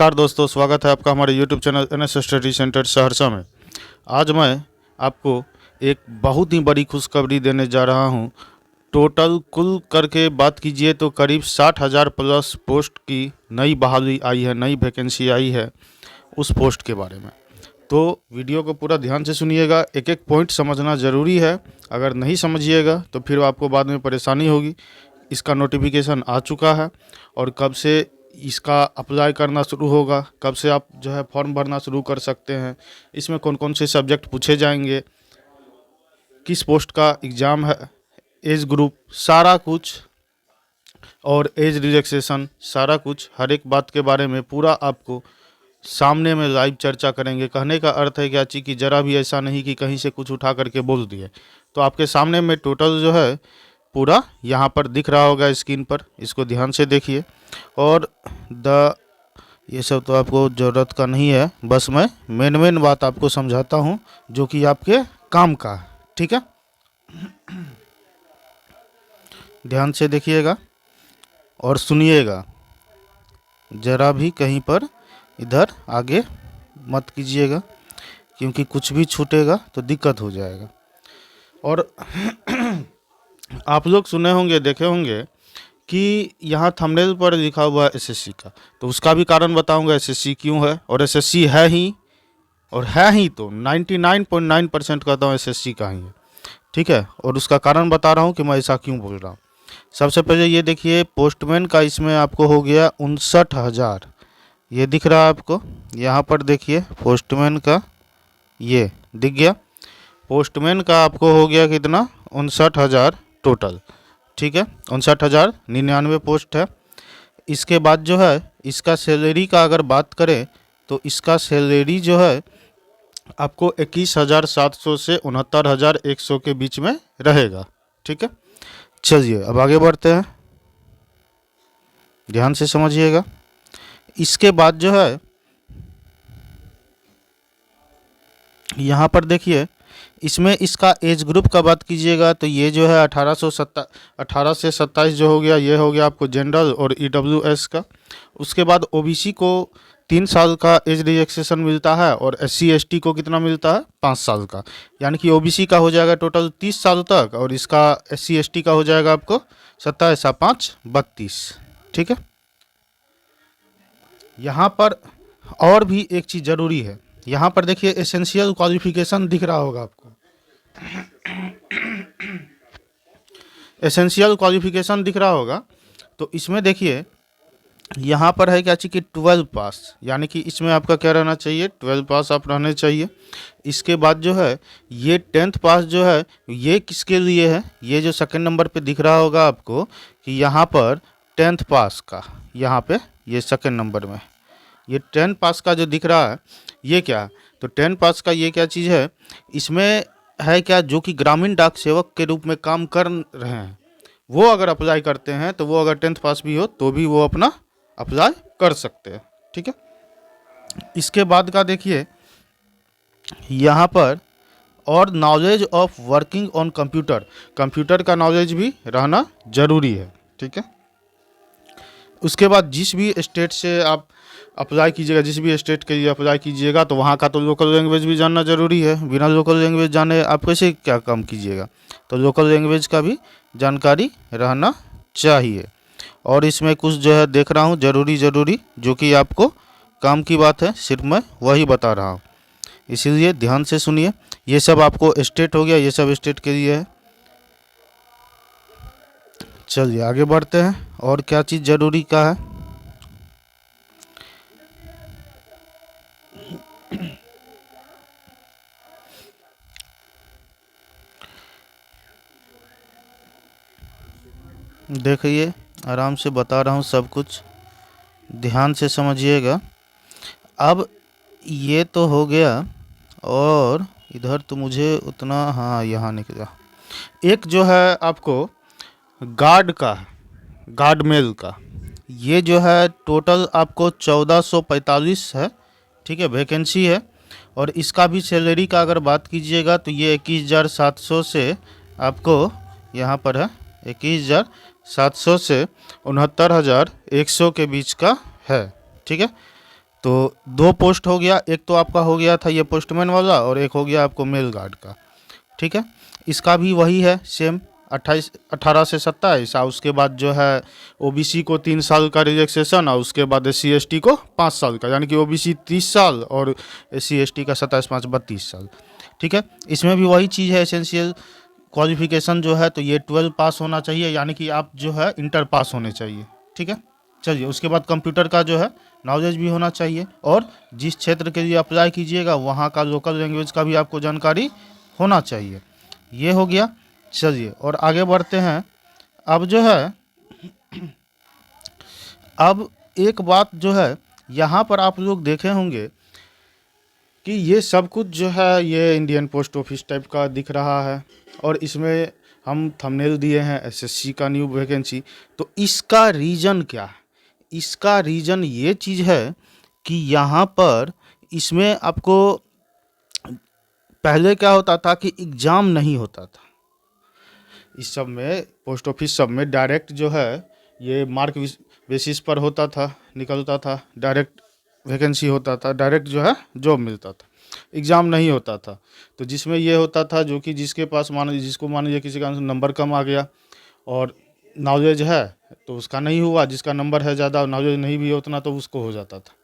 नमस्कार दोस्तों, स्वागत है आपका हमारे YouTube channel NS study centre Saharsa में। आज मैं आपको एक बहुत ही बड़ी खुशखबरी देने जा रहा हूं। टोटल कुल करके बात कीजिए तो करीब 60,000 प्लस पोस्ट की नई बहाली आई है, नई वैकेंसी आई है उस पोस्ट के बारे में। तो वीडियो को पूरा ध्यान से सुनिएगा, एक एक पॉइंट समझना ज़रूरी है। अगर नहीं समझिएगा तो फिर आपको बाद में परेशानी होगी। इसका नोटिफिकेशन आ चुका है और कब से इसका अप्लाई करना शुरू होगा, कब से आप जो है फॉर्म भरना शुरू कर सकते हैं, इसमें कौन कौन से सब्जेक्ट पूछे जाएंगे, किस पोस्ट का एग्ज़ाम है, एज ग्रुप, सारा कुछ और एज रिलैक्सेशन, सारा कुछ हर एक बात के बारे में पूरा आपको सामने में लाइव चर्चा करेंगे। कहने का अर्थ है क्या कि ज़रा भी ऐसा नहीं कि कहीं से कुछ उठा करके बोल दिए। तो आपके सामने में टोटल जो है पूरा यहाँ पर दिख रहा होगा स्क्रीन पर, इसको ध्यान से देखिए। और ये सब तो आपको ज़रूरत का नहीं है, बस मैं मेन बात आपको समझाता हूँ जो कि आपके काम का है, ठीक है। ध्यान से देखिएगा और सुनिएगा, ज़रा भी कहीं पर इधर आगे मत कीजिएगा, क्योंकि कुछ भी छूटेगा तो दिक्कत हो जाएगा। और आप लोग सुने होंगे, देखे होंगे कि यहाँ थंबनेल पर लिखा हुआ है एसएससी का, तो उसका भी कारण बताऊंगा एसएससी क्यों है। और एसएससी है ही, और है ही तो 99.9% कहता हूँ एसएससी का ही है, ठीक है। और उसका कारण बता रहा हूँ कि मैं ऐसा क्यों बोल रहा हूँ। सबसे पहले ये देखिए, पोस्टमैन का इसमें आपको हो गया 59,000, ये दिख रहा है आपको यहाँ पर, देखिए पोस्टमैन का ये दिख गया। पोस्टमैन का आपको हो गया कितना, 59,000 टोटल, ठीक है। 59,099 पोस्ट है। इसके बाद जो है इसका सैलरी का अगर बात करें तो इसका सैलरी जो है आपको 21,700 से 69,100 के बीच में रहेगा, ठीक है। चलिए अब आगे बढ़ते हैं, ध्यान से समझिएगा। इसके बाद जो है यहाँ पर देखिए, इसमें इसका एज ग्रुप का बात कीजिएगा तो ये जो है 18 से 27 जो हो गया, ये हो गया आपको जनरल और ईडब्ल्यूएस का। उसके बाद ओबीसी को 3 साल का एज रिलैक्सेशन मिलता है और एससी एसटी को कितना मिलता है, 5 साल का। यानी कि ओबीसी का हो जाएगा टोटल 30 साल तक और इसका एससी एसटी का हो जाएगा आपको 27 × 5 = 32, ठीक है। यहाँ पर और भी एक चीज़ ज़रूरी है, यहाँ पर देखिए एसेंशियल क्वालिफिकेशन दिख रहा होगा आपको, एसेंशियल क्वालिफिकेशन दिख रहा होगा। तो इसमें देखिए यहाँ पर है क्या कि 12 पास, यानी कि इसमें आपका क्या रहना चाहिए, 12 पास आप रहने चाहिए। इसके बाद जो है ये 10th पास जो है ये किसके लिए है, ये जो सेकंड नंबर पे दिख रहा होगा आपको कि यहाँ पर 10th पास का, यहाँ पे ये सेकंड नंबर में ये 10 पास का जो दिख रहा है ये क्या, तो 10 पास का ये क्या चीज़ है, इसमें है क्या जो कि ग्रामीण डाक सेवक के रूप में काम कर रहे हैं, वो अगर अप्लाई करते हैं तो वो अगर 10th पास भी हो तो भी वो अपना अप्लाई कर सकते हैं, ठीक है। इसके बाद का देखिए यहाँ पर, और knowledge of working on computer, computer का नॉलेज भी रहना जरूरी है, ठीक है। उसके बाद जिस भी स्टेट से आप अप्लाई कीजिएगा, जिस भी स्टेट के लिए अप्लाई कीजिएगा तो वहाँ का तो लोकल लैंग्वेज भी जानना ज़रूरी है। बिना लोकल लैंग्वेज जाने आप कैसे क्या काम कीजिएगा, तो लोकल लैंग्वेज का भी जानकारी रहना चाहिए। और इसमें कुछ जो है देख रहा हूँ ज़रूरी जो कि आपको काम की बात है, सिर्फ मैं वही बता रहा हूँ, इसीलिए ध्यान से सुनिए। ये सब आपको स्टेट हो गया, ये सब स्टेट के लिए है। चलिए आगे बढ़ते हैं, और क्या चीज़ ज़रूरी का है। देखिए आराम से बता रहा हूँ, सब कुछ ध्यान से समझिएगा। अब ये तो हो गया, और इधर तो मुझे उतना, हाँ यहाँ निकला एक जो है आपको गार्ड का, गार्ड मेल का, ये जो है टोटल आपको 1445 है, ठीक है, वैकेंसी है। और इसका भी सैलरी का अगर बात कीजिएगा तो ये 21,700 से आपको यहाँ पर है 21,700 से 69,100 के बीच का है, ठीक है। तो 2 पोस्ट हो गया, एक तो आपका हो गया था ये पोस्टमैन वाला और एक हो गया आपको मेल गार्ड का। ठीक है, इसका भी वही है सेम 18 से 27, और उसके बाद जो है ओबीसी को 3 साल का रिलैक्सेशन और उसके बाद SC/ST को 5 साल का, यानी कि ओबीसी 30 साल और SC/ST का 27-5 32 साल। ठीक है, इसमें भी वही चीज़ है, एसेंशियल क्वालिफिकेशन जो है तो ये 12 पास होना चाहिए, यानी कि आप जो है इंटर पास होने चाहिए। ठीक है, चलिए उसके बाद कंप्यूटर का जो है नॉलेज भी होना चाहिए, और जिस क्षेत्र के लिए अप्लाई कीजिएगा वहाँ का लोकल लैंग्वेज का भी आपको जानकारी होना चाहिए। ये हो गया। चलिए और आगे बढ़ते हैं। अब जो है अब एक बात जो है यहाँ पर आप लोग देखे होंगे कि ये सब कुछ जो है ये इंडियन पोस्ट ऑफिस टाइप का दिख रहा है, और इसमें हम थंबनेल दिए हैं SSC का न्यू वैकेंसी। तो इसका रीज़न क्या है? इसका रीज़न ये चीज़ है कि यहाँ पर इसमें आपको पहले क्या होता था कि एग्ज़ाम नहीं होता था, इस सब में पोस्ट ऑफिस सब में डायरेक्ट जो है ये मार्क बेसिस पर होता था, निकलता था, डायरेक्ट वैकेंसी होता था, डायरेक्ट जो है जॉब मिलता था, एग्ज़ाम नहीं होता था। तो जिसमें ये होता था जो कि जिसके पास जिसको मान लीजिए किसी का नंबर कम आ गया और नॉलेज है तो उसका नहीं हुआ, जिसका नंबर है ज़्यादा और नॉलेज नहीं भी उतना तो उसको हो जाता था।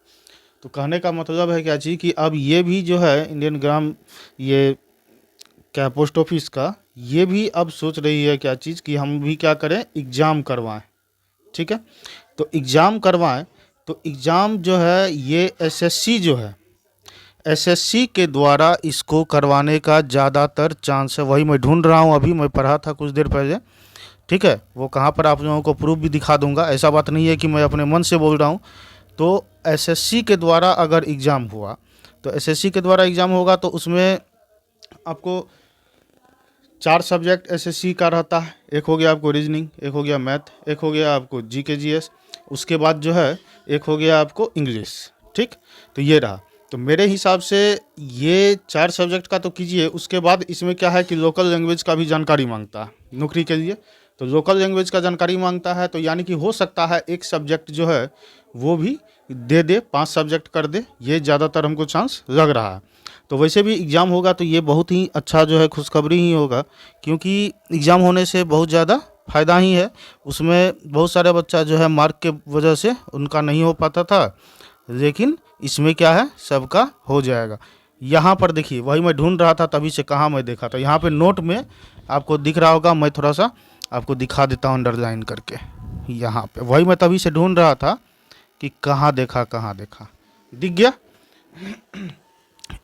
तो कहने का मतलब है क्या चीज़ कि अब ये भी जो है इंडियन ग्राम ये क्या पोस्ट ऑफिस का ये भी अब सोच रही है क्या चीज़ कि हम भी क्या करें, एग्ज़ाम करवाएं। ठीक है, तो एग्ज़ाम करवाएं, तो एग्ज़ाम जो है ये SSC जो है SSC के द्वारा इसको करवाने का ज़्यादातर चांस है। वही मैं ढूंढ रहा हूँ, अभी मैं पढ़ा था कुछ देर पहले। ठीक है, वो कहाँ पर आप लोगों को प्रूफ भी दिखा दूंगा, ऐसा बात नहीं है कि मैं अपने मन से बोल रहा हूँ। तो SSC के द्वारा अगर एग्ज़ाम हुआ तो SSC के द्वारा एग्ज़ाम होगा तो उसमें आपको 4 सब्जेक्ट SSC का रहता है। एक हो गया आपको रीजनिंग, एक हो गया मैथ, एक हो गया आपको GK GS, उसके बाद जो है एक हो गया आपको इंग्लिश। ठीक, तो ये रहा। तो मेरे हिसाब से ये 4 सब्जेक्ट का तो कीजिए, उसके बाद इसमें क्या है कि लोकल लैंग्वेज का भी जानकारी मांगता है नौकरी के लिए। तो लोकल लैंग्वेज का जानकारी मांगता है तो यानी कि हो सकता है एक सब्जेक्ट जो है वो भी दे 5 सब्जेक्ट कर दे, ये ज़्यादातर हमको चांस लग रहा है। तो वैसे भी एग्ज़ाम होगा तो ये बहुत ही अच्छा जो है खुशखबरी ही होगा, क्योंकि एग्ज़ाम होने से बहुत ज़्यादा फ़ायदा ही है। उसमें बहुत सारे बच्चा जो है मार्क के वजह से उनका नहीं हो पाता था, लेकिन इसमें क्या है सबका हो जाएगा। यहाँ पर देखिए वही मैं ढूंढ रहा था तभी से, कहाँ मैं देखा था, यहाँ पे नोट में आपको दिख रहा होगा, मैं थोड़ा सा आपको दिखा देता हूँ अंडरलाइन करके। यहाँ पे वही मैं तभी से ढूंढ रहा था कि कहाँ देखा दिख गया।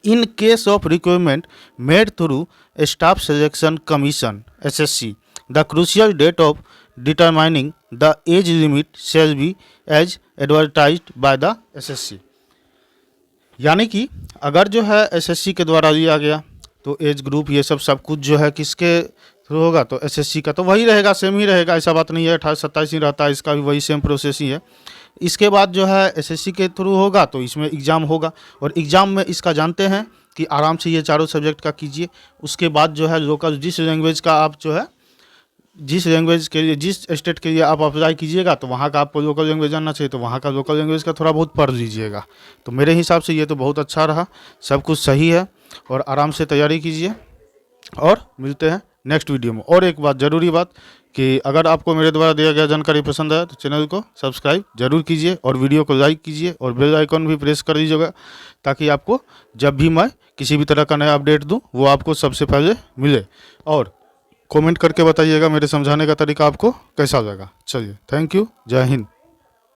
In case of requirement made through a Staff Selection Commission SSC, the crucial date of determining the age limit shall be as advertised by the SSC। यानी कि अगर जो है SSC के द्वारा लिया गया तो एज ग्रुप ये सब कुछ जो है किसके थ्रू होगा, तो SSC का तो वही रहेगा, सेम ही रहेगा, ऐसा बात नहीं है 28-27 ही रहता है, इसका भी वही सेम प्रोसेस ही है। इसके बाद जो है SSC के थ्रू होगा तो इसमें एग्ज़ाम होगा, और एग्ज़ाम में इसका जानते हैं कि आराम से ये चारों सब्जेक्ट का कीजिए। उसके बाद जो है लोकल जिस लैंग्वेज का आप जो है जिस लैंग्वेज के लिए जिस स्टेट के लिए आप अप्लाई कीजिएगा तो वहाँ का आपको लोकल लैंग्वेज जानना चाहिए, तो वहाँ का लोकल लैंग्वेज का थोड़ा बहुत पढ़ लीजिएगा। तो मेरे हिसाब से ये तो बहुत अच्छा रहा, सब कुछ सही है, और आराम से तैयारी कीजिए। और मिलते हैं नेक्स्ट वीडियो में। और एक बात, ज़रूरी बात, कि अगर आपको मेरे द्वारा दिया गया जानकारी पसंद आया तो चैनल को सब्सक्राइब जरूर कीजिए और वीडियो को लाइक कीजिए और बेल आइकन भी प्रेस कर दीजिएगा, ताकि आपको जब भी मैं किसी भी तरह का नया अपडेट दूं वो आपको सबसे पहले मिले। और कमेंट करके बताइएगा मेरे समझाने का तरीका आपको कैसा लगा। चलिए, थैंक यू, जय हिंद।